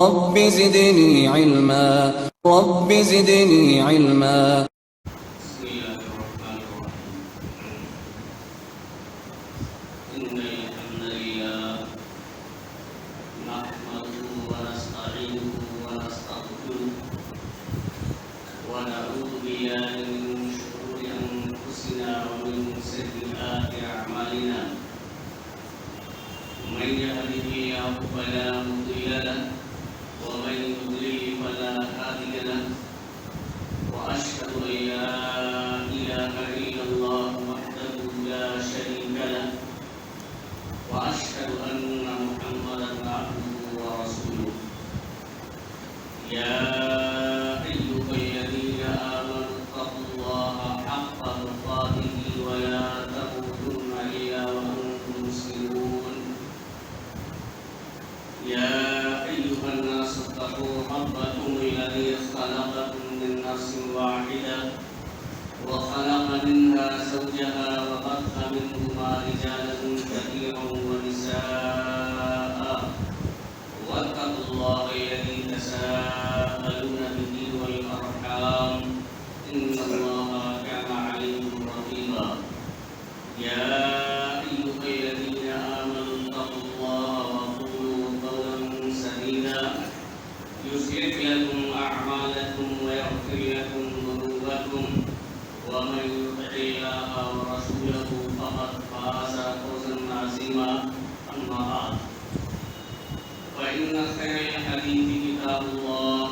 رب زدني علما رب زدني علما. بسم الله الرحمن الرحيم. إن الحمد لله نحمده ونستعينه ونستغفره ونعوذ بالله من شرور أنفسنا ومن سيئات أعمالنا. من يهده الله فلا مضل له ومن يضلل فلا هادي له. وأشهد أن لا إله إلا الله وحده لا شريك له وأشهد أن محمدا عبده ورسوله. يا أيها الذين آمنوا اتقوا الله حق تقاته ولا تموتن إلا وأنتم مسلمون. يا أيها الناس اتقوا ربكم الذي خلقكم من نفس واحدة وخلق منها زوجها وبث منهما رجالا كثيرا ونساء. واتقوا الله الذي تساءلون به والأرحام إن الله كان عليكم رقيبا. يا أيها الذين آمنوا اتقوا الله وقولوا قولا سديدا يصلح لكم أعمالكم ويغفر لكم ذنوبكم ومن يطع الله ورسوله فقد فاز فوزا عظيما. أما بعد فإن خير الحديث كتاب الله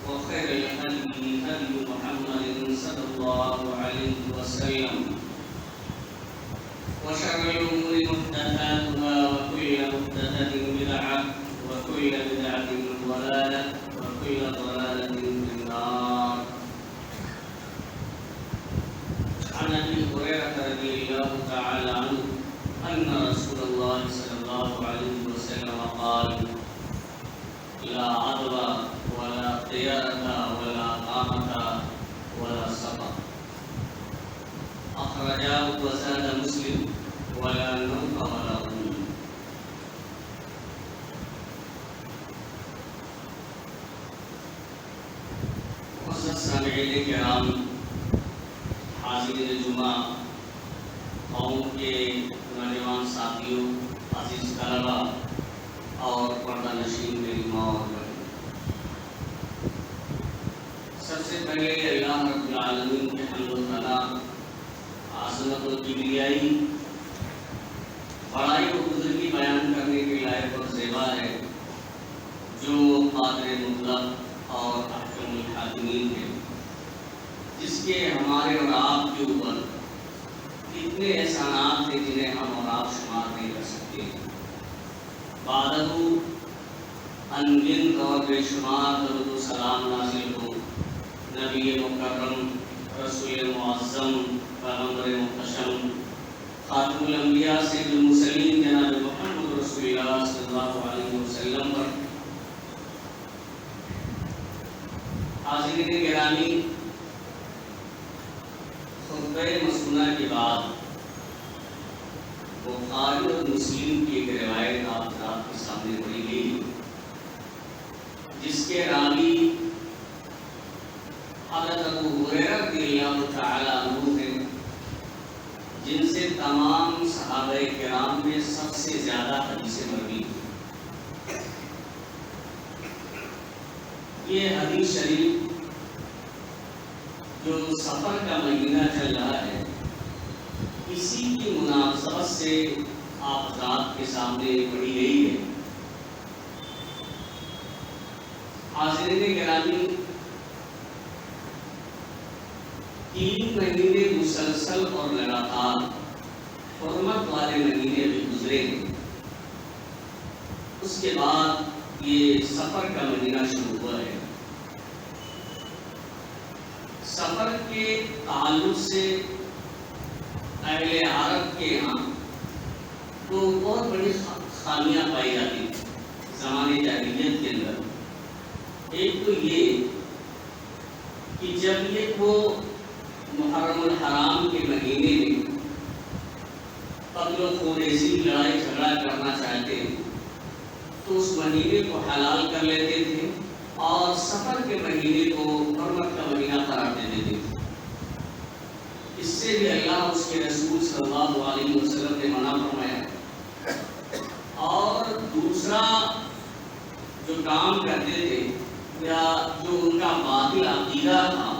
وخير الهدي هدي محمد صلى الله عليه وسلم وشر الأمور محدثاتها وكل محدثة بدعة وكل بدعة ضلالة وكل ضلالة في النار. عن أبي هريرة رضي الله تعالى عنه أن رسول الله صلى الله عليه وسلم قال: لا عدوى ولا طيرة ولا قامة ولا سفر. أخرجاه وزاد مسلم ولا نوم ولا غم. معزز سامعین کرام، حاضرین جمعہ، قوم کے نوجوان ساتھیوں، عزیز طلبہ اور پردہ نشین میری ماں اور بہن، سب سے پہلے اللہ رب العالمین کے حمد و ثنا، عظمت و کبریائی، بڑائی و بزرگی بیان کرنے کے لائق اور زیبا ہے جو قادر مطلق اور احکم الحاکمین ہے، جس کے ہمارے اور آپ کے اوپر اتنے احسانات ہیں جنہیں ہم اور آپ شمار نہیں کر سکتے. بعدہ انگنت اور بے شمار درود و سلام نازل ہو نبی مکرم، رسول معظم، پیغمبر محتشم، خاتم الانبیاء سید المرسلین جناب محمد رسول اللہ صلی اللہ علیہ وسلم پر. حاضرین گرامی، خطبہ مسنونہ کے بعد بخاری اور مسلم کی ایک روایت آپ کے سامنے پڑھی گئی جس کے راوی حضرت ابو ہریرہ رضی اللہ تعالی عنہ ہیں، جن سے تمام صحابہ کرام میں سب سے زیادہ حدیثیں مروی ہیں. یہ حدیث شریف جو سفر کا مہینہ چل رہا ہے، اسی کی مناسبت سے آپ حضرات کے سامنے پڑھی گئی ہے. حاضرین گرامی، 3 مہینے مسلسل اور لگاتار حرمت والے مہینے بھی گزرے ہیں. اس کے بعد یہ سفر کا مہینہ شروع ہوا ہے. سفر کے تعلق سے اہل عرب کے یہاں تو بہت بڑی خامیاں پائی جاتی ہیں زمانے جاہلیت کے اندر. ایک تو یہ کہ جب یہ وہ محرم الحرام کے مہینے میں قتل و خوریزی، لڑائی جھگڑا کرنا چاہتے ہیں تو تو اس مہینے کو حلال کر لیتے تھے اور سفر کے مہینے کو حرمت کا مہینہ قرار دے دیتے تھے۔ اس سے بھی اللہ اس کے رسول صلی اللہ علیہ وسلم نے منع فرمایا۔ اور دوسرا جو کام کرتے تھے یا جو ان کا باطل عقیدہ تھا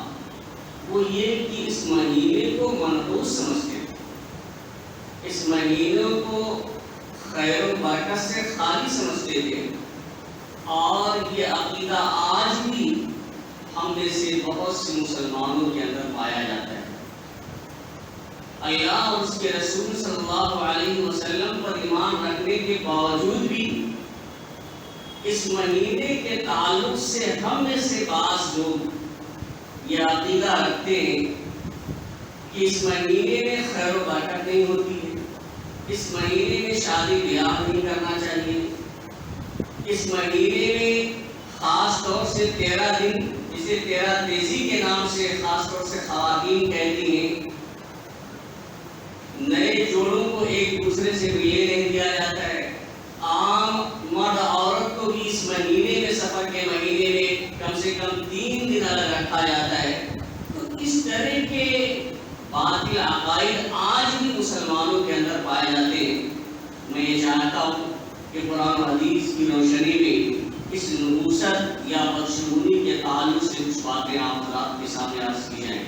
وہ یہ کہ اس مہینے کو منحوس سمجھتے تھے، اس مہینے کو خیر و برکت سے خالی سمجھتے تھے، اور یہ عقیدہ آج بھی ہم میں سے بہت سے مسلمانوں کے اندر پایا جاتا ہے۔ اللہ اور اس کے رسول صلی اللہ علیہ وسلم پر ایمان رکھنے کے باوجود بھی اس مہینے کے تعلق سے ہم میں سے بعض لوگ یہ عقیدہ رکھتے ہیں کہ اس مہینے میں خیر و برکت نہیں ہوتی ہے، اس مہینے میں شادی بیاہ نہیں کرنا چاہیے، اس مہینے میں خاص طور سے 13 دن جسے 13 تیزی کے نام سے خاص طور سے خواتین کہتی ہیں، نئے جوڑوں کو ایک دوسرے سے ملنے نہیں دیا جاتا ہے، عام مرد عورت کو بھی اس مہینے میں سفر کے مہینے میں کم سے کم 3 دن الگ رکھا جاتا ہے۔ تو اس طرح کے باطل عقائد آج بھی مسلمانوں کے اندر پائے جاتے ہیں۔ میں یہ چاہتا ہوں کہ قرآن و حدیث کی روشنی میں اس نبوست یا بدشگونی کے تعلق سے کچھ باتیں آپ حضرات کے سامنے عرض کی جائیں۔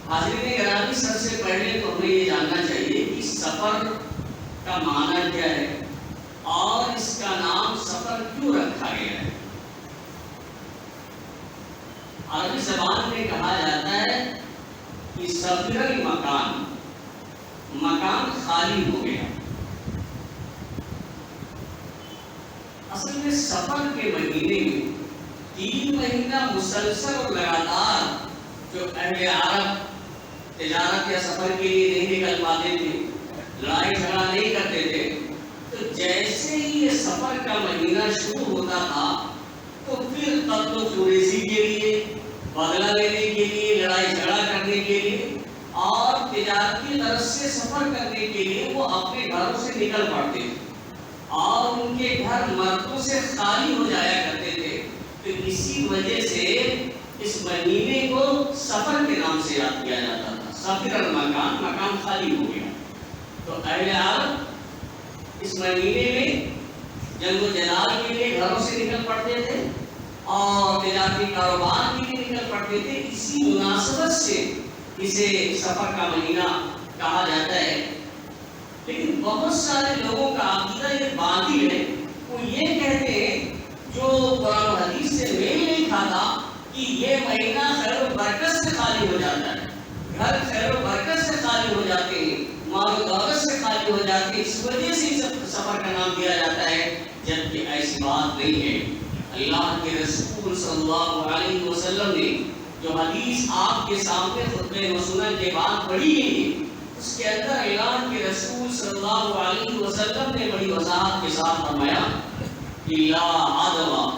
حاضرین گرامی، سب سے پہلے تو ہمیں یہ جاننا چاہیے کہ سفر کا معنی کیا ہے اور اس کا نام سفر کیوں رکھا گیا ہے۔ عربی زبان میں کہا جاتا ہے کہ سفر المکان، مکان خالی ہو گیا۔ اصل میں سفر کے مہینے میں 3 مہینہ مسلسل اور لگاتار جو اہل عرب تجارت یا سفر کے لیے نہیں نکل پاتے تھے، لڑائی جھگڑا نہیں کرتے تھے، تو جیسے ہی یہ سفر کا مہینہ شروع ہوتا تھا تو پھر قتل و خریزی کے لیے، بدلہ لینے کے لیے، لڑائی جھگڑا کرنے کے لیے اور تجارتی غرض سے سفر کرنے کے لیے وہ اپنے گھروں سے نکل پڑتے تھے اور ان کے گھر مردوں سے خالی ہو جایا کرتے تھے۔ تو اسی وجہ سے اس مہینے کو سفر کے نام سے یاد کیا جاتا تھا۔ سفر المکان، مکان خالی ہو گیا۔ تو اہل عرب اس مہینے میں جنگ و جدال کے لیے گھروں سے نکل پڑتے تھے اور تجارتی کاروبار کے لیے نکل پڑتے تھے۔ اسی مناسبت سے اسے سفر کا مہینہ کہا جاتا ہے۔ لیکن بہت سارے لوگوں کا عقیدہ یہ باطل ہے، وہ یہ کہتے ہیں جو قرآن و حدیث سے میل نہیں کھاتا کہ یہ مہینہ خیر و برکت سے خالی ہو جاتا ہے، گھر خیر و برکت سے خالی ہو جاتے ہیں، مال و دولت سے خالی ہو جاتے ہیں، اس وجہ سے سفر کا نام دیا جاتا ہے، جبکہ ایسی بات نہیں ہے۔ اللہ کے رسول صلی اللہ علیہ وسلم نے جو حدیث آپ کے سامنے خطبہ مسنن کے بعد پڑھی ہے، اس کے اندر اللہ کے رسول صلی اللہ علیہ وسلم نے بڑی وضاحت کے ساتھ فرمایا کہ لا عدوہ،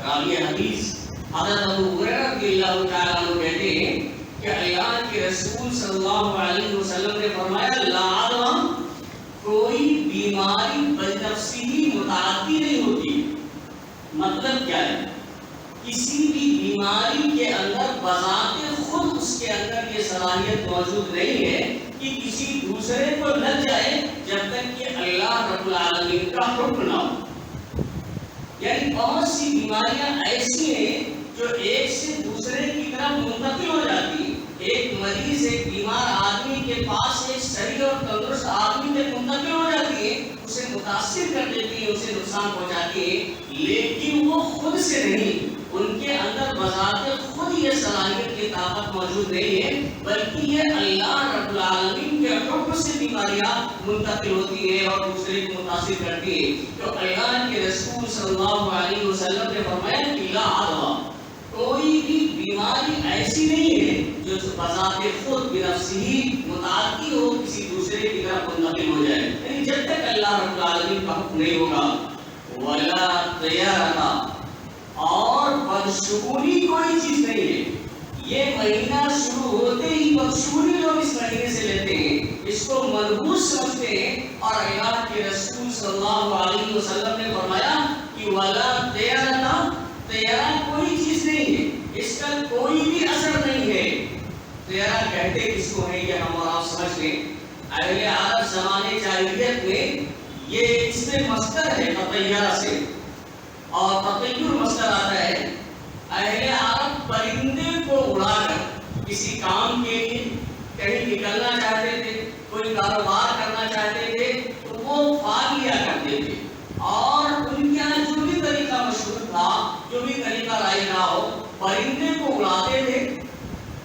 راوی حدیث حضرت ابو ہریرہ رضی اللہ تعالیٰ عنہ کہتے ہیں کہ اللہ کے رسول صلی اللہ علیہ وسلم نے فرمایا لا عدوہ، کوئی بیماری بنفسی ہی متعدی نہیں ہوتی۔ مطلب کیا ہے؟ کسی بھی بیماری کے اندر بذات خود اس کے اندر یہ صلاحیت موجود نہیں ہے کہ کسی دوسرے کو لگ جائے جب تک کہ اللہ رب العالمین کا حکم نہ ہو۔ یعنی بہت سی بیماریاں ایسی ہیں جو ایک سے دوسرے کی طرف منتقل ہو جاتی ہیں۔ ایک مریض، ایک بیمار آدمی کے پاس ایک صحیح اور تندرست آدمی تک منتقل ہو جاتی ہے، اسے متاثر کر دیتی ہے، اسے نقصان پہنچاتی ہے، لیکن وہ خود سے نہیں، ان کے اندر بذات خود یہ صلاحیت کی طاقت موجود نہیں ہے، بلکہ یہ اللہ رب العالمین کے حکم سے بیماریاں منتقل ہوتی ہیں اور دوسرے کو متاثر کرتی ہیں۔ تو اللہ کے رسول صلی اللہ علیہ وسلم نے فرمایا کہ لا عدوہ، کوئی بھی بیماری ایسی نہیں ہے جو بذات خود بنفسی ہی متعدی ہو، کسی دوسرے کی طرف منتقل ہو جائے، یعنی جب تک اللہ رب العالمین کا حکم نہیں ہوگا۔ ولا طیرۃ، اور بدشگونی کوئی چیز نہیں ہے۔ یہ مہینہ شروع ہوتے ہی بدشگونی لوگ اس مہینے سے لیتے ہیں، اس کو منحوس سمجھتے ہیں، اور اللہ کے رسول صلی اللہ علیہ وسلم نے فرمایا کہ وَلَا طِيَرَةَ، طیرہ کوئی چیز نہیں ہے، اس کا کوئی بھی اثر نہیں ہے۔ طیرہ کہتے کس کو ہے یہ ہم اور آپ سمجھ لیں۔ اہل عرب زمانے جاہلیت میں یہ اس میں مصدر ہے تطیرہ سے، اور تطیر مصدر آتا ہے۔ اہل عرب پرندے کو اڑا کر کسی کام کے لیے کہیں نکلنا چاہتے تھے، کوئی کاروبار کرنا چاہتے تھے تو وہ پھال لیا کرتے تھے، اور ان کے یہاں جو بھی طریقہ مشہور تھا، جو بھی طریقہ رائج نہ ہو، پرندے کو اڑاتے تھے،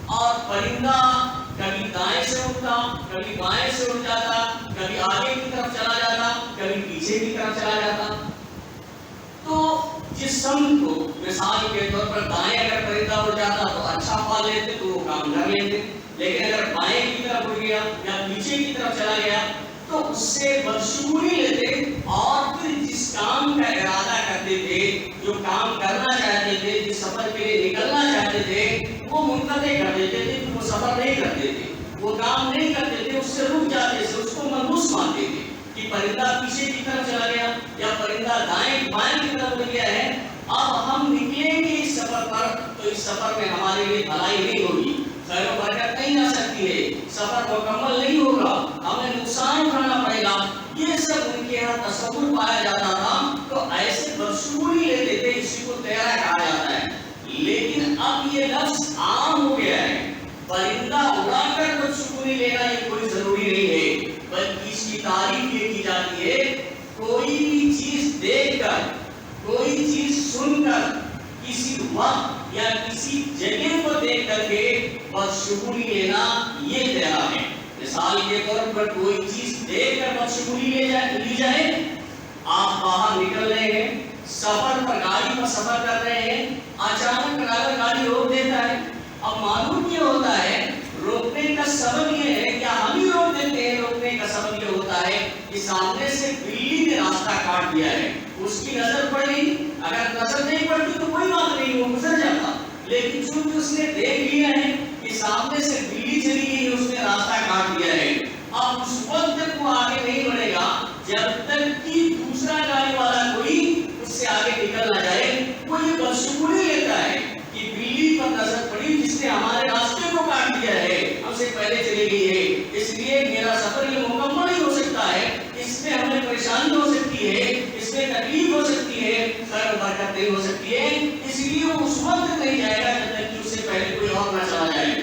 اور پرندہ کبھی دائیں سے اٹھتا، کبھی بائیں سے اٹھ جاتا، کبھی آگے کی طرف چلا جاتا، کبھی پیچھے کی طرف چلا جاتا۔ تو جس سمت کو مثال کے طور پر دائیں اگر پرندہ اڑ جاتا تو اچھا پھال لیتے تو وہ کام کر لیتے، لیکن اگر بائیں کی طرف اڑ گیا یا پیچھے کی طرف چلا گیا تو اس سے بدشگونی لیتے، اور پھر جس کام کا ارادہ کرتے تھے، جو کام کرنا چاہتے تھے، جس سفر کے لیے نکلنا چاہتے تھے، وہ منقطع کر دیتے تھے، وہ سفر نہیں کرتے تھے، وہ کام نہیں کرتے تھے، اس سے رک جاتے تھے، اس کو منحوس مانتے تھے کہ پرندہ پیچھے کی طرف چلا گیا یا پرندہ دائیں بائیں کی طرف اڑ گیا ہے، اب ہم نکلیں گے اس سفر پر تو اس سفر میں ہمارے لیے بھلائی نہیں ہوگی، خیر و برکت نہیں آ سکتی ہے، سفر مکمل نہیں ہوگا، ہمیں نقصان اٹھانا پڑے گا۔ یہ سب ان کے یہاں تصور پایا جاتا تھا، تو ایسے بدشگونی لیتے تھے، اسی کو طیرہ کہا جاتا ہے۔ لیکن اب یہ لفظ عام ہو گیا ہے، پرندہ اڑا کر بدشگونی لینا یہ کوئی ضروری نہیں ہے، بلکہ اس کی تعریف یہ کی جاتی ہے کوئی بھی چیز دیکھ کر، کوئی چیز سن کر، کسی وقت یا کسی جگہ کو دیکھ کر کے بدشگونی لینا یہ طیرہ ہے۔ مثال کے طور پر کوئی چیز دیکھ کر بدشگونی لی جائے، آپ باہر نکل رہے ہیں، سفر پر گاڑی پر سفر کر رہے ہیں، اچانک ڈرائیور گاڑی روک دیتا ہے، اب معلوم یہ ہوتا ہے روکنے کا سبب یہ ہے، کیا ہم ہی روک دیتے ہیں؟ روکنے کا سبب یہ ہوتا ہے کہ سامنے سے بلی نے راستہ کاٹ دیا ہے، اس کی نظر پڑ گئی، اگر نظر نہیں پڑتی تو کوئی بات نہیں، وہ گزر جاتا، لیکن چونکہ اس نے دیکھ لیا ہے کہ سامنے سے بلی چلی گئی، اس نے راستہ کاٹ دیا ہے، اب اس وقت تک وہ آگے نہیں بڑھے گا جب تک کہ دوسرا گاڑی والا کوئی اس سے آگے نکل نہ جائے۔ وہ یہ بدشگونی لیتا ہے کہ بلی پر نظر پڑی جس نے ہمارے راستے کو کاٹ دیا ہے، ہم سے پہلے چلی گئی ہے، اس لیے میرا سفر یہ مکمل نہیں ہو سکتا ہے، اس میں ہمیں پریشانی ہو سکتی ہے، اس میں تکلیف ہو سکتی ہے، خیر و برکت نہیں ہو سکتی ہے، اس لیے وہ اس وقت نہیں جائے گا جب تک کہ اس سے پہلے کوئی اور نہ چلا جائے۔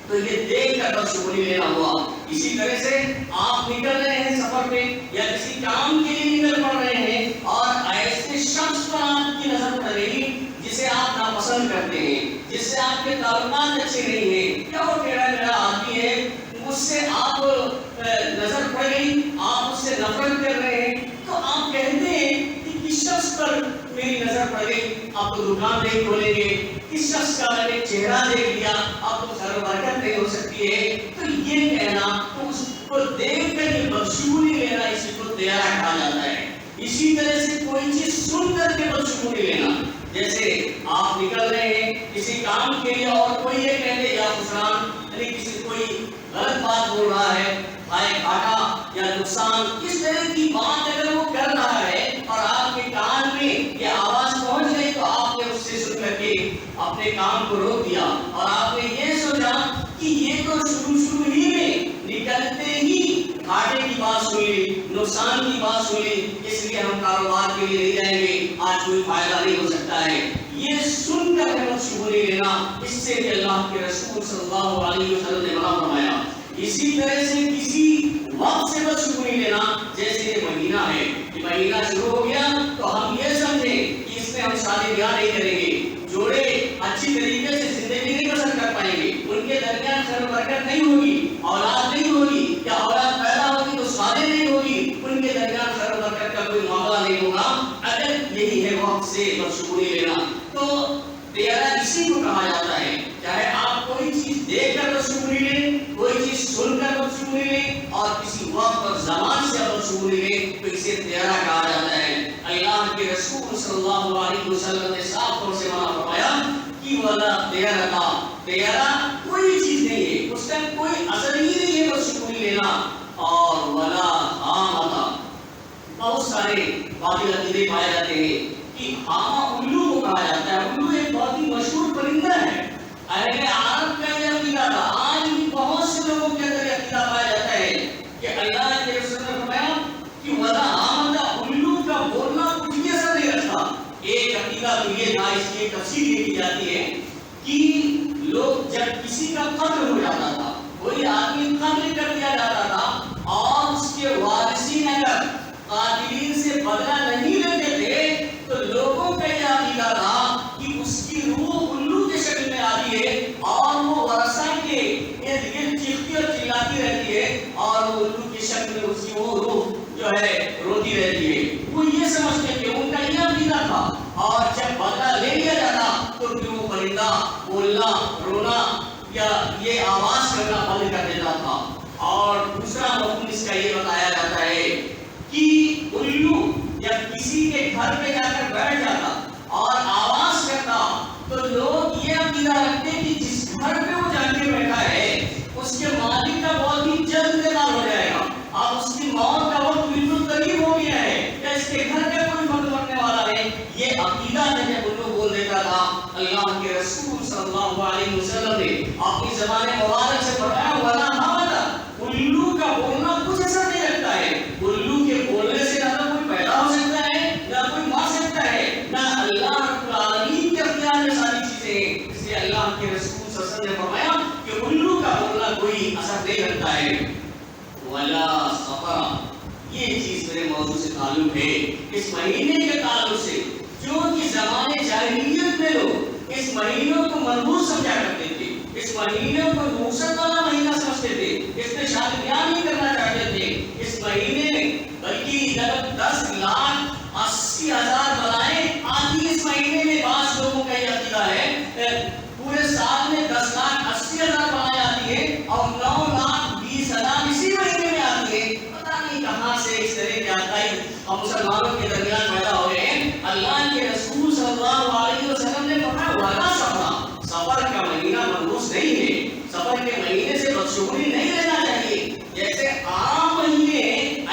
تو یہ دیکھ کر بدشگونی لینا ہوا۔ اسی طرح سے آپ نکل رہے ہیں سفر پہ یا کسی کام کے لیے نکل پڑ رہے ہیں، اور ایسے شخص پر آپ کی نظر پڑ گئی جسے آپ ناپسند کرتے ہیں، جس سے آپ کے تعلقات اچھے نہیں ہیں، یا وہ ٹیڑھا میڑھا آدمی ہے، اس سے آپ نظر پڑ گئی، آپ اس سے نفرت کر رہے ہیں، تو آپ کہتے ہیں کہ کس شخص پر میری نظر پڑ گئی، آپ تو دکان نہیں کھولیں گے، کس شخص کا میں نے چہرہ دیکھ لیا، آپ تو خیر و برکت نہیں ہو سکتی ہے۔ تو یہ کہنا، تو اس کو دیکھ کر یہ بدشگونی لینا، اسی کو طیرہ کہا جاتا ہے۔ اسی طرح سے کوئی چیز سن کر کے بدشگونی لینا، جیسے آپ نکل رہے ہیں کسی کام کے لیے اور کوئی یہ کہہ دے یا خسران، یعنی کسی کوئی غلط بات بول رہا ہے، خواہ گھاٹا یا نقصان، اس طرح کی بات اگر وہ کر رہا ہے اور آپ کے کان میں یہ آواز پہنچ گئی تو آپ نے اس سے سن کر کے اپنے کام کو روک دیا، اور آپ نے یہ سوچا کہ یہ تو شروع ہی میں نکلتے ہی گھاٹے کی بات سن لی، نقصان کی بات سن لی، اس لیے ہم کاروبار کے لیے نہیں جائیں گے، آج کوئی فائدہ نہیں ہو سکتا ہے۔ یہ سن کر بدشگونی لینا، اس سے بھی اللہ کے رسول صلی اللہ علیہ وسلم نے منع فرمایا۔ اسی طرح سے کسی وقت سے بدشگونی لینا، جیسے یہ مہینہ ہے، یہ مہینہ شروع ہو گیا تو ہم یہ سمجھیں کہ اس میں ہم شادی بیاہ نہیں کریں گے، جوڑے اچھی طریقے سے زندگی نہیں بسر کر پائیں گے، ان کے درمیان خیر و برکت نہیں ہوگی، اولاد نہیں ہوگی، یا اولاد پیدا ہوگی تو شادی نہیں ہوگی، ان کے درمیان خیر و برکت کا کوئی معاملہ نہیں ہوگا۔ اگر یہی ہے وقت سے بدشگونی لینا، تو طیرہ اسی کو کہا جاتا ہے۔ چاہے آپ کوئی چیز دیکھ کر بدشگونی لیں، کوئی چیز سن کر بدشگونی لیں، اور کسی وقت اور زمان سے بدشگونی لیں، تو اسے طیرہ کہا جاتا ہے۔ اللہ کے رسول صلی اللہ علیہ وسلم نے صاف طور سے منع فرمایا کہ ولا طیرہ، طیرہ کوئی چیز نہیں ہے، اس کا کوئی اثر ہی نہیں ہے بس سکون لینا، اور ولا حامہ، بہت سارے باطل عقیدے پائے جاتے ہیں کہ حامہ الو کو کہا جاتا ہے، الو ایک بہت ہی مشہور پرندہ ہے، اہل عرب کا یہ عقیدہ تھا، آج بھی بہت سے لوگوں کے اندر یہ عقیدہ پایا جاتا ہے کہ اللہ کے رسول نے فرمایا کہ ولا حامہ الو کا بولنا کچھ بھی اثر نہیں رکھتا۔ ایک عقیدہ تو یہ تھا، اس کی تفسیر یہ کی جاتی ہے کہ لوگ جب کسی کا قتل ہو جاتا تھا، کوئی آدمی قتل کر دیا جاتا تھا اور اس کے وارثین اگر قاتلین سے بدلہ نہیں لیتے تھے تو لوگوں کا یہ عقیدہ تھا کہ اس کی روح الو کے شکل میں آتی ہے اور وہ ورثہ کے ارد گرد چیختی اور چلاتی رہتی ہے اور وہ الو کی شکل میں اس کی وہ روح جو ہے روتی رہتی ہے۔ وہ یہ سمجھتے کہ ان کا یہ عقیدہ تھا، اور جب بدلہ لے لیا جاتا تو پھر وہ پرندہ بولنا، رونا یا یہ آواز کرنا بند کر دیتا تھا۔ اور دوسرا مفہوم اس کا یہ بتایا جاتا ہے کہ الو جب کسی کے گھر پہ جا کر بیٹھ جاتا اور آواز کرتا تو لوگ یہ عقیدہ رکھتے کہ جس گھر پہ وہ جا کے بیٹھا ہے اس کے مالک کا بہت ہی جلد انتقال ہو جائے گا، اب اس کی موت کا وقت بالکل قریب ہو گیا ہے، یا اس کے گھر پہ کوئی فرد مرنے والا ہے۔ یہ عقیدہ جب الو بول دیتا تھا، اللہ کے رسول صلی اللہ علیہ وسلم نے اپنی زبان مبارک سے فرمایا ولا حامہ، الو کا بولنا کچھ اثر نہیں رکھتا ہے، الو کے بولنے سے نہ کوئی پیدا ہو سکتا ہے نہ کوئی مر سکتا ہے، نہ اللہ رب العالمین کے اختیار میں ساری چیزیں ہیں، اس لیے اللہ کے رسول صلی اللہ علیہ وسلم نے فرمایا کہ الو کا بولنا کوئی اثر نہیں رکھتا ہے۔ ولا صفر، یہ چیز میرے موضوع سے تعلق ہے، اس مہینے کے تعلق سے، جو کہ زمانے جاہلیت میں لوگ اس مہینوں کو منحوس سمجھا کرتے تھے، اس مہینے کو نحوست والا مہینہ سمجھتے تھے، اس میں شادی بیاہ نہیں کرنا چاہتے تھے، اس مہینے میں بلکہ جب 10,80,000 بلائیں آتی اس مہینے میں، بعض لوگوں کا یہ عقیدہ ہے پورے سال میں 10,80,000 بلائیں آتی ہے اور 9,20,000 اسی مہینے میں آتی ہے، پتہ نہیں کہاں سے اس طرح کے عقائد اور مسلمانوں کے درمیان پیدا ہو رہے ہیں۔ اللہ کے رسول صلی اللہ علیہ وسلم نے فرمایا ولا صفر، صفر کا مہینہ منحوس نہیں ہے، صفر کے مہینے سے بدشگونی نہیں رہنا چاہیے، جیسے عام مہینے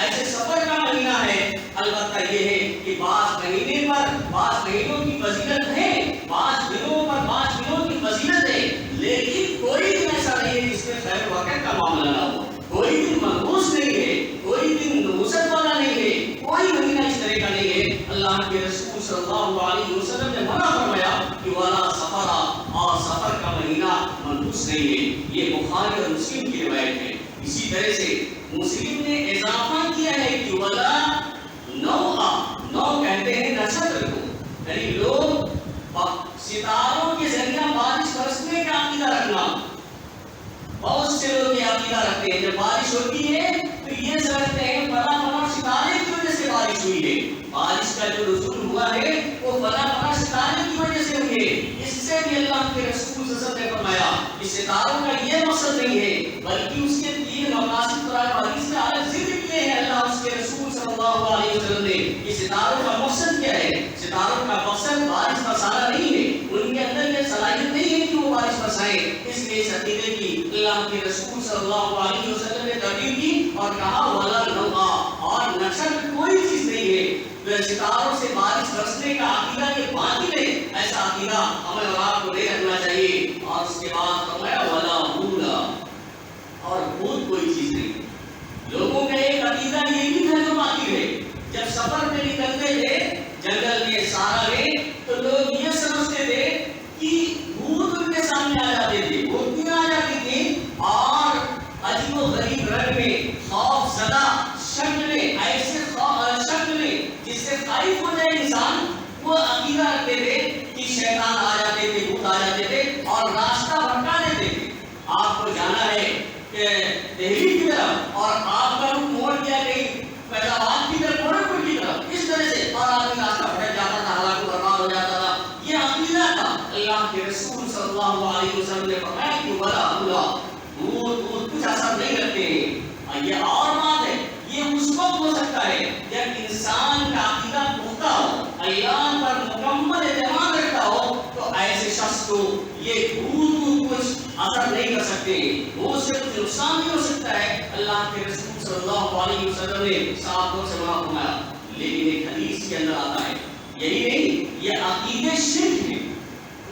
ایسے صفر کا مہینہ ہے۔ البتہ یہ ہے کہ بعض مہینے پر بعض مہینوں کی فضیلت ہے، بعض دنوں پر بعض دنوں کی فضیلت ہے، لیکن کوئی دن ایسا نہیں ہے جس میں خیر وقت کا معاملہ نہ ہو، کوئی دن منحوس نہیں ہے، کوئی دن نحوست والا نہیں ہے، کوئی مہینہ اس طرح کا نہیں ہے۔ اللہ کے رسول صلی اللہ علیہ وسلم نے منع فرمایا کہ ولا صفر، اور صفر کا مہینہ منحوس نہیں ہے، یہ بخاری اور مسلم کی روایت ہے۔ اسی طرح سے مسلم نے اضافہ کیا ہے کہ ولا نوع، نو کہتے ہیں نشر کو، یعنی لوگ ستاروں کے ذریعہ بارش برسنے کا عقیدہ رکھنا، بہت سے لوگ یہ عقیدہ رکھتے ہیں جب بارش ہوتی ہے تو یہ سمجھتے ہیں فلاں فلاں ستارے کی وجہ سے بارش ہوئی ہے، بارش کا جو نزول ہوا ہے وہ فلاں فلاں ستارے کی وجہ سے ہوئی ہے۔ اس سے بھی اللہ کے رسول صلی اللہ علیہ وسلم نے فرمایا کہ ستاروں کا یہ مقصد نہیں ہے، بلکہ اس کے 3 مقاصد قرآن و حدیث میں الگ ذکر کیے ہیں اللہ اس کے رسول صلی اللہ علیہ وسلم نے کہ ستاروں کا مقصد کیا ہے۔ ستاروں کا مقصد بارش برسانا نہیں ہے، ان کے اندر یہ صلاحیت نہیں ہے کہ وہ بارش برسائیں، اس لیے اس عقیدے کی اللہ کے رسول صلی اللہ علیہ وسلم نے تردید کی اور کہا ولا نوع، اور نشر کوئی چیز نہیں ہے، ستاروں سے بارش برسنے کا عقیدہ یہ باطل ہے، ایسا عقیدہ ہمیں اور آپ کو نہیں رکھنا چاہیے۔ اور اس کے بعد فرمایا ولا بھول، اور بھول کوئی چیز نہیں۔ لوگوں کا ایک عقیدہ یہ بھی تھا جو باطل ہے، جب سفر میں نکلتے تھے جنگل میں سہارا میں تو لوگ یہ سمجھتے تھے کہ بھوت ان کے سامنے آ جاتے تھے، بھوتیاں آ جاتی تھیں اور عجیب و غریب رنگ میں، خوف زدہ شکل میں، ایسے شکل میں جس سے خائف ہو جائے انسان، وہ عقیدہ رکھتے تھے کہ شیطان آ جاتے تھے، بھوت آ جاتے تھے اور راستہ بھٹکا دیتے تھے۔ آپ کو جانا ہے کہ دہلی کی طرف اور آپ کا رخ موڑ دیا گئی فیضآباد کی طرف، گورکھپور کی طرف، اس طرح سے اور آدمی راستہ بھٹک جاتا تھا، ہلاک و برباد ہو جاتا تھا۔ یہ عقیدہ تھا۔ اللہ کے رسول صلی اللہ علیہ وسلم نے فرمایا کہ ولا بھوت کچھ اثر نہیں رکھتے ہیں۔ یہ اور بات ہے، یہ اس وقت ہو سکتا ہے جب انسان کا عقیدہ پختہ ہو، اللہ پر مکمل اعتماد رکھتا ہو، تو ایسے شخص کو یہ دور کچھ اثر نہیں کر سکتے، وہ صرف نقصان بھی ہو سکتا ہے۔ اللہ کے رسول صلی اللہ علیہ وسلم نے صحابہ سے وہاں فرمایا، لیکن ایک حدیث کے اندر آتا ہے یہی نہیں، یہ عقیدے شرک ہے۔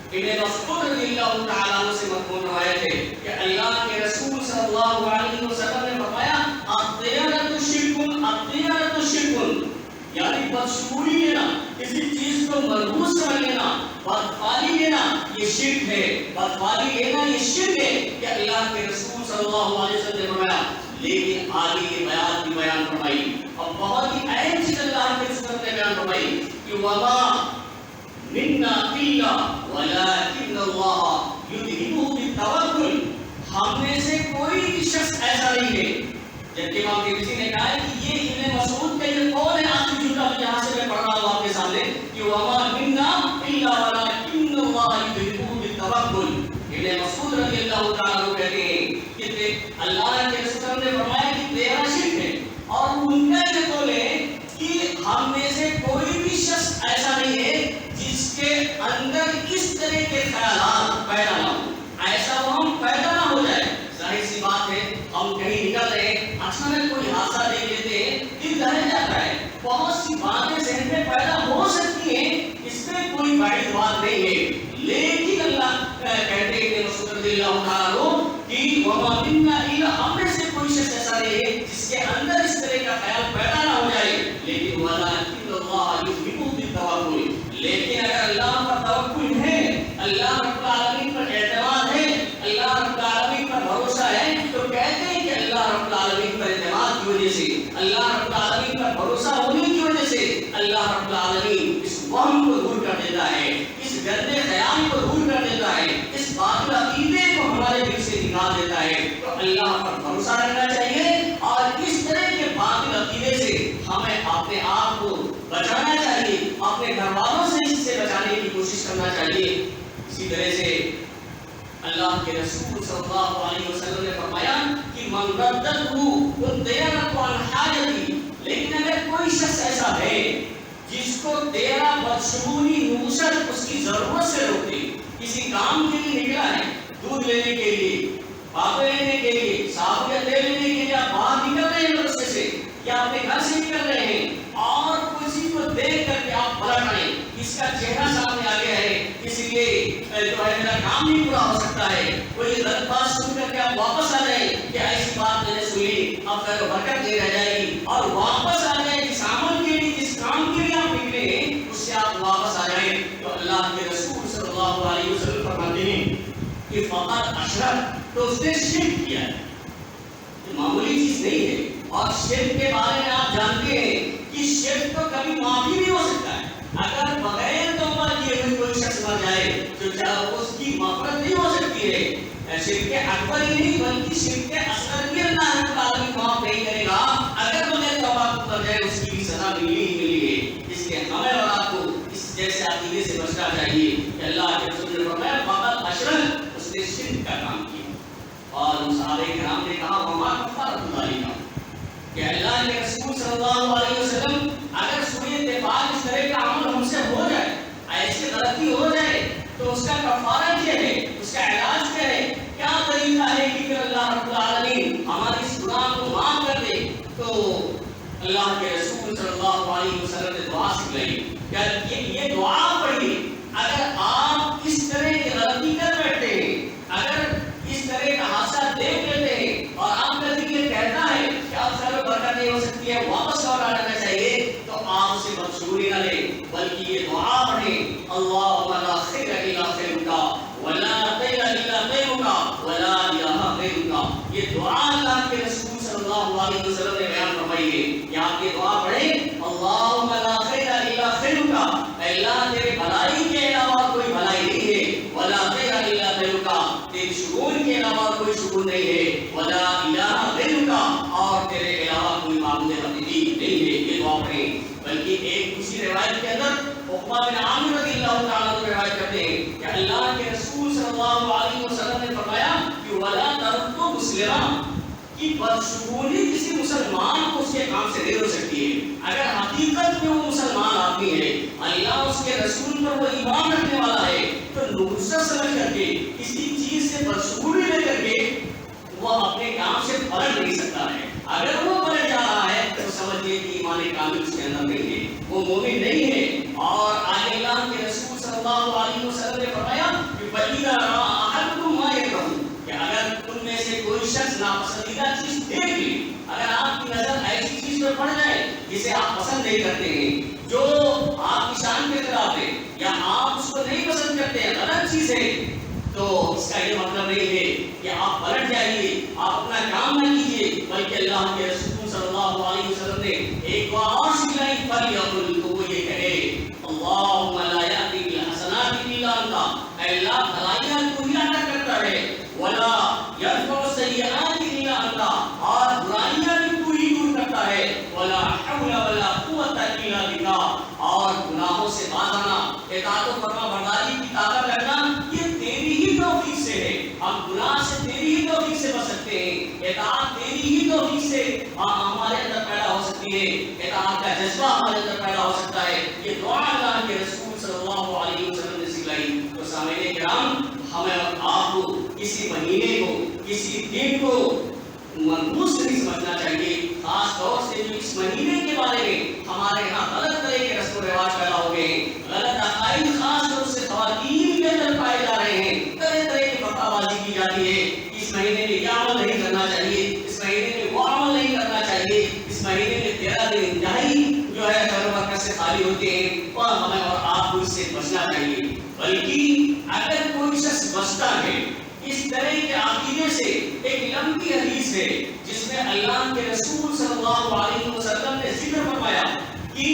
ابن مسعود رضی اللہ تعالیٰ عنہ سے مرفوع روایت ہے کہ اللہ کے رسول صلی اللہ علیہ وسلم نے فرمایا الطیرۃ شرک، الطیرۃ شرک، یعنی بدشگونی لینا، کسی چیز کو مرغوب سمجھ لینا، بدفعلی لینا، یہ شرک ہے۔ بدفعلی لینا یہ شرک ہے کہ اللہ کے رسول صلی اللہ علیہ وسلم نے فرمایا، لیکن آگے یہ بیان کی بیان فرمائی اور بہت ہی اہم چیز اللہ کے رسول نے بیان فرمائی کہ وما منا الا ولكن اللہ یذہبہ بالتوکل، ہم میں سے کوئی بھی شخص ایسا نہیں ہے۔ جبکہ امام ترمذی نے کہا ہے کہ یہ ابن مسعود کا یہ قول ہے آخری جملہ جہاں سے میں پڑھ رہا ہوں آپ کے سامنے کہ وما منا الا ولكن اللہ یذہبہ بالتوکل۔ ابن مسعود رضی اللہ تعالیٰ عنہ کہتے ہیں کہ اللہ کے رسول نے فرمایا کہ تیرا شرک ہے، اور ان کا یہ قول ہے کہ ہم میں سے کوئی بھی شخص ایسا نہیں ہے جس کے اندر اس طرح کے خیالات پیدا نہ ہوں، ایسا وہ ہم پیدا نہ ہو جائے۔ ظاہر سی بات ہے، ہم کہیں نکل رہے ہیں، اچانک کوئی حادثہ دیکھ لیتے ہیں، دل دہل جاتا ہے، بہت سی باتیں ذہن میں پیدا ہو سکتی ہیں، اس میں کوئی بعید بات نہیں ہے، لیکن اللہ کہتے ہیں کہ رسول رضی اللہ تعالیٰ عنہ کہ وما منا الا، ہم میں سے کوئی شخص ایسا نہیں ہے جس کے اندر اس طرح کا خیال پیدا نہ ہو جائے، لیکن ولكن اللہ یذہبہ بالتوکل، لیکن اگر اللہ پر توکل ہے، اللہ رب العالمین پر اعتماد ہے، اللہ رب العالمین پر بھروسہ ہے، تو کہتے ہیں کہ اللہ رب العالمین پر اعتماد کی وجہ سے، اللہ رب العالمین پر بھروسہ ہونے کی وجہ سے اللہ رب العالمین اس وہم کو دور کر دیتا ہے، اس گندے خیال کو دور کر دیتا ہے، اس باطل عقیدے کو ہمارے دل سے نکال دیتا ہے۔ تو اللہ پر بھروسہ رکھنا چاہیے اور اس طرح کے باطل عقیدے سے ہمیں اپنے آپ کو بچانا چاہیے، اپنے گھر والوں سے اس سے بچانے کی کوشش کرنا چاہیے۔ اسی طرح سے اللہ کے رسول صلی اللہ علیہ وسلم نے فرمایا کہ من ردته الطیرۃ عن حاجتی، لیکن اگر کوئی شخص ایسا ہے جس کو تیرا بدشگونی نوست اس کی ضرورت سے روکے، کسی کام کے لیے نکلا ہے، دودھ لینے کے لیے، پاپے لینے کے لیے، صاحب یا تیل لینے کے لیے، آپ باہر نکل رہے ہیں مدرسے سے یا اپنے گھر سے نکل رہے ہیں اور کسی کو دیکھ کر کے آپ پلٹ آئے، اس کا چہرہ سامنے آ گیا ہے، اس لیے جو ہے میرا کام نہیں پورا ہو سکتا ہے، کوئی غلط بات سن کر کے آپ واپس آ جائیں کہ ایسی بات میں نے سنی، اب خیر و برکت نہیں رہ جائے گی، اور واپس آ جائیں جس عمل کے لیے، جس کام کے لیے آپ نکلے ہیں اس سے آپ واپس آ جائیں۔ تو اللہ کے رسول صلی اللہ علیہ وسلم فرماتے ہیں کہ فقط اشرک، تو اس نے شرک کیا ہے، یہ معمولی چیز نہیں ہے۔ اور شرک کے بارے میں آپ جانتے ہیں کہ شرک تو کبھی معافی نہیں ہو سکتا ہے، اگر بغیر توبہ کیے ہوئے کوئی شخص مر جائے تو کیا اس کی مغفرت نہیں ہو سکتی ہے۔ شرک اکبر ہی نہیں بلکہ شرک اصغر بھی اللہ رب العالمین معاف نہیں کرے گا، اگر بغیر توبہ کر جائے اس کی بھی سزا ملی ہی ملی ہے۔ اس لیے ہمیں اور آپ کو اس جیسے عقیدے سے بچنا چاہیے کہ اللہ کے رسول نے فرمایا فقط اشرک، اس نے شرک کا کام کیا، اور صحابہ کرام نے کہا وما کفارۃ ذالک، کہ اللہ کے رسول صلی اللہ علیہ وسلم اگر سوئے اتفاق اس طرح کا عمل ہم سے ہو جائے، ایسی غلطی ہو جائے تو اس کا کفارہ کیا ہے، اس کا علاج کیا ہے، کیا طریقہ ہے کہ پھر اللہ رب العالمین ہماری اس گناہ کو معاف کر دے؟ تو اللہ کے رسول صلی اللہ علیہ وسلم نے دعا سکھلائی کہ یہ دعا پڑھیے، اگر آپ اس طرح کی غلطی کر بیٹھتے ہیں، اگر اس طرح کا حادثہ دیکھ لیتے ہیں اور آپ کا دل یہ کہتا ہے کہ اب خیر و برکت نہیں ہو سکتی ہے، واپس لوٹ آنا چاہیے، تو آپ اسے بدشگونی نہ لیں بلکہ یہ دعا پڑھیں اللہم لا خیر الا خیرک ولا خیر الا خیرک ولا الہ غیرک۔ یہ دعا اللہ کے رسول صلی اللہ علیہ وسلم نے بیان فرمائی ہے کہ آپ یہ دعا پڑھیں اللہم لا خیر الا خیرک، اللہ تیرے بھلائی کے علاوہ کوئی بھلائی نہیں ہے، ولا خیر الا خیرک، تیری شگون کے علاوہ کوئی شگون نہیں ہے، ولا الہ غیرک، اور تیرے علاوہ کوئی معبود حقیقی نہیں ہے۔ یہ دعا پڑھیں۔ بلکہ ایک دوسری روایت کے اندر عقبہ بن عامر رضی اللہ تعالیٰ عنہ روایت کرتے ہیں کہ اللہ کے رسول صلی اللہ علیہ وسلم نے فرمایا کہ ولا ترد مسلما، کہ بدشگونی کسی مسلمان کو اس کے کام سے نہیں ہو سکتی ہے، اگر حقیقت میں وہ مسلمان آدمی ہے، اللہ اس کے رسول پر وہ ایمان رکھنے والا ہے، تو نصرت سمجھ کر کے کسی چیز سے بدشگونی لے کر کے وہ اپنے کام سے پلٹ نہیں سکتا ہے. اگر وہ پلٹ جا رہا ہے تو سمجھیے کہ ایمان کامل اس کے اندر نہیں ہے, وہ مومن نہیں ہے. اور آگے اللہ کے رسول صلی اللہ علیہ وسلم نے فرمایا کہ فَإِذَا رَأَىٰ أَحَدُكُم مَّا يَكْرَهُ, کہ اگر تم میں سے کوئی شخص ناپسندیدہ چیز دیکھ لی, اگر آپ کی نظر ایسی چیز پر پڑ جائے جسے آپ پسند نہیں کرتے ہیں, جو آپ کی شان کے خلاف ہے, یا آپ اس کو نہیں پسند کرتے ہیں, غلط چیز ہے, تو اس کا یہ مطلب نہیں ہے کہ آپ پلٹ جائیے, آپ اپنا کام نہ کیجیے, بلکہ اللہ کے رسول صلی اللہ علیہ وسلم نے ایک دعا اور سکھلائی, فَلْيَقُلْ, تو وہ یہ کہے اللہم لا یأتی بالحسنات الا انت, اے اللہ بھلائیاں تو ہی عطا کرتا ہے, ولا یدفع السیئات الا انت, اور برائیاں بھی تو ہی دور کرتا ہے, ولا حول ولا قوت الا بک, اور گناہوں سے باز آنا, اطاعت و فرما برداری کی طاقت رکھنا یہ تیری ہی توفیق سے ہے. ہم گناہ سے تیری ہی توفیق سے بچ سکتے ہیں, اطاعت تیری ہی توفیق سے ہمارے اندر پیدا ہو سکتی ہے, اطاعت کا جذبہ ہمارے اندر پیدا ہو سکتا ہے. یہ دعا اللہ کے رسول صلی اللہ علیہ وسلم نے سکھلائی. تو سامعین کرام, ہمیں اور آپ کو کسی مہینے کو, کسی دن کو منحوس نہیں سمجھنا چاہیے, خاص طور سے جو اس مہینے کے بارے میں ہمارے یہاں غلط طرح کے رسم و رواج پیدا ہو گئے ہیں, غلط عقائد خاص طور سے خواتین کے اندر پائے جا رہے ہیں, طرح طرح کی فتویٰ بازی کی جاتی ہے. اس مہینے میں یہ عمل نہیں کرنا چاہیے, اس مہینے میں وہ عمل نہیں کرنا چاہیے, اس مہینے میں 13 دن انتہائی جو ہے خیر و برکت سے خالی ہوتے ہیں, اور ہمیں اور آپ کو اس سے بچنا چاہیے. بلکہ اگر کوئی شخص بچتا ہے اس طرح کے عقیدے سے, ایک لمبی حدیث ہے جس میں اللہ کے رسول صلی اللہ علیہ وسلم نے ذکر فرمایا کہ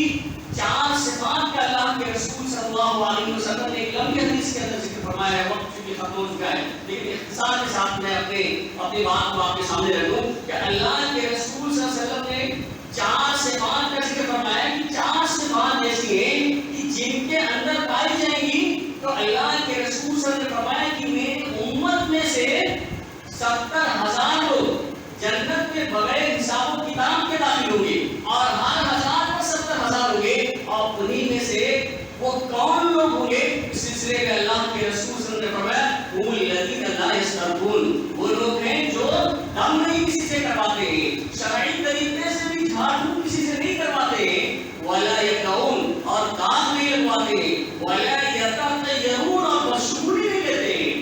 4 صفات کا اللہ کے رسول صلی اللہ علیہ وسلم نے ایک لمبی حدیث کے اندر ذکر فرمایا ہے. وقت چونکہ ختم ہو چکا ہے, لیکن اختصار کے ساتھ میں اپنی بات کو آپ کے سامنے رکھوں کہ اللہ کے رسول صلی اللہ علیہ وسلم نے 4 صفات کا ذکر فرمایا کہ 4 صفات ایسی ہیں کہ جن کے اندر پائی جائیں گی تو اللہ کے رسول صلی اللہ علیہ وسلم نے فرمایا کہ میری امت میں سے 70,000 لوگ جنت کے بغیر حساب و کتاب کے داخل ہوں گے, اور ہر 1000 پر 70,000 ہوں گے. اور انہی میں سے وہ کون لوگ ہوں گے, اس سلسلے میں اللہ کے رسول صلی اللہ علیہ وسلم نے فرمایا هم الذین لا یسترقون, وہ لوگ ہیں جو دم نہیں کسی سے کرواتے ہیں, شرعی طریقے سے بھی جھاڑ پھونک کسی سے نہیں کرواتے ہیں, ولا یقعون, اور داغ نہیں لگواتے ہیں, ولا یتطیرون, اور بدشگونی نہیں لیتے ہیں,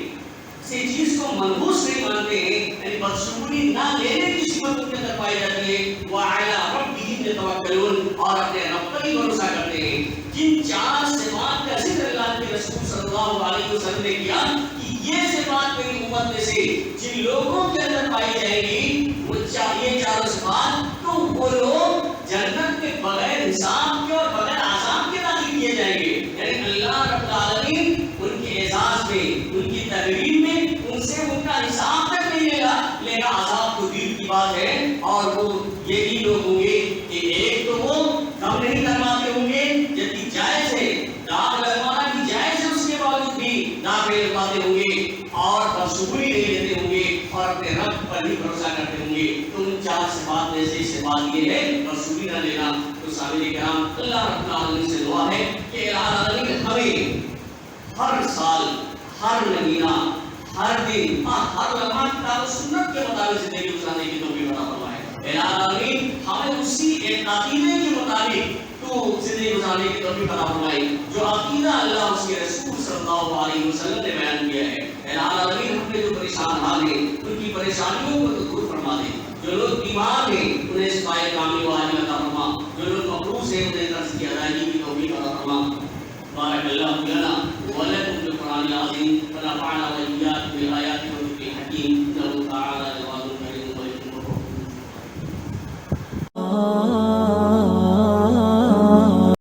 کسی چیز کو منحوس نہیں مانتے ہیں, یعنی بدشگونی نہ لینے کی صفت ان کے اندر پائی جاتی ہے. وعلی ربہم یتوکلون, اور اپنے رب پر ہی بھروسہ کرتے ہیں. جن 4 صفات کا ذکر اللہ کے رسول صلی اللہ علیہ وسلم نے کیا کہ یہ صفات میری امت میں سے جن لوگوں کے اندر پائی جائے گی, وہ یہ 4 صفات, تو وہ لوگ جنت کے بغیر حساب کے اور بغیر عذاب کے داخل کیے جائیں گے. یعنی اللہ رب العالمین ان کے اعزاز میں, ان کی تقریب میں ان سے ان کا حساب تک نہیں لے گا, لیکن عذاب تو دور کی بات ہے. اور وہ یہی لوگ ہوں گے کہ ایک تو وہ کم نہیں کرواتے ہوں گے, جبکہ جائز ہے, داغ لگوانا بھی جائز ہے, اس کے باوجود بھی داغ نہیں لگواتے ہوں گے, اور بدشگونی نہیں لیتے ہوں گے, اور اپنے رب پر ہی بھروسہ کرتے ہوں گے. تو ان 4 صفات میں سے صفات یہ ہے بدشگونی نہ لینا. تو سامعین کرام, اللہ رب العالمین سے دعا ہے کہ الہ العالمین ہمیں ہر سال, ہر مہینہ, ہر دن, ہر لمحہ کتاب و سنت کے مطابق زندگی گزارنے کی توفیق عطا فرمائے. الہ العالمین ہمیں اسی ایک عقیدے کے مطابق تو زندگی گزارنے کی توفیق عطا فرمائے جو عقیدہ اللہ اس کے رسول صلی اللہ علیہ وسلم نے بیان کیا ہے. الہ العالمین ہم نے جو پریشان حال ہیں ان کی پریشانیوں کو تو دور فرما دے, جو لوگ بیمار ہیں انہیں شفائے کامل و عاجل عطا فرما, جو لوگ مقروض ہیں انہیں قرض کی ادائیگی کی توفیق عطا فرما. بارک اللہ لنا ولکم بالقرآن العظیم ونفعنا وإياکم بالآیات والذکر الحکیم.